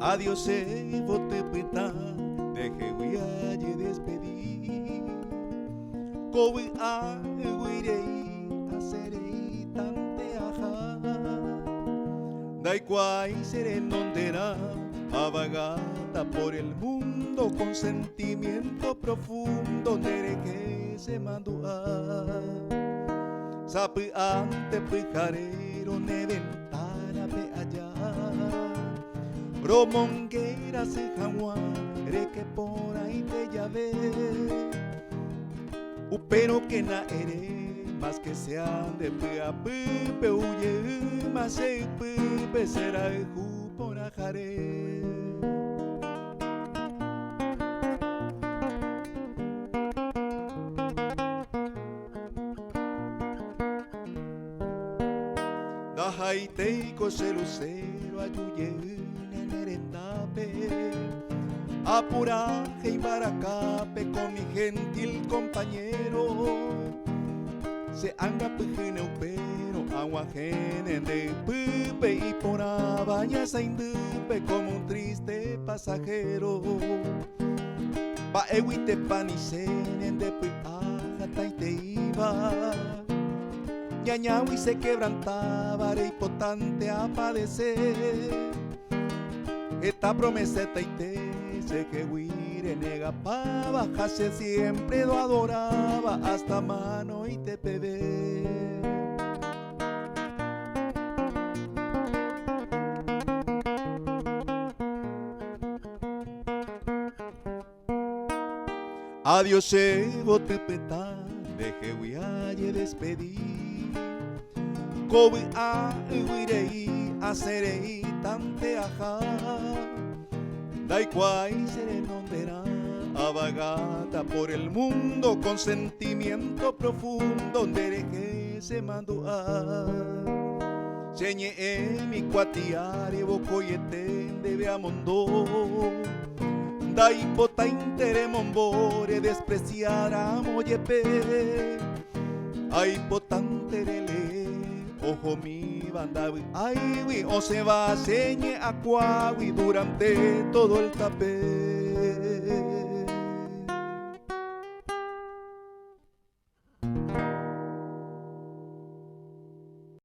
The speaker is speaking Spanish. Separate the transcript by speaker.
Speaker 1: Adiós, vote pita, deje huiaye despedir. Kowi a huirei, hacerei tante aja. Dai kwai serenondera, avagata por el mundo con sentimiento profundo, nere que se mandua. Sapi ante pijarero, ne ventana pe allá. Romonguera se jaguare que por ahí te llave. Pero que na ere más que sean de pe a pe huye más se pe será el por ajare. Da haiteico se lucero ayuye Apuraje y Baracape con mi gentil compañero. Se anga pejene pero aguajene de pipe y por abaña se indupe como un triste pasajero. Pa eguite panicenen de piaja taite iba. Ñañahui se quebrantaba, era impotente a padecer. Esta promesa taite se que huire nega pa bajarse siempre lo adoraba hasta mano y te pebe. Adiós, bote peta, deje huiaye despedir. Kowi a huirei, hacerei tante aja. Dai kwai serenondera, avagata por el mundo con sentimiento profundo, ndereje se mandua. Señe mi cuatiare, bocoyeten de beamondo. Dai pota intere mombore, despreciar a moyepe. Ay potanterele, ojo mi banda, ay o se va señe acuawi durante todo el tapé.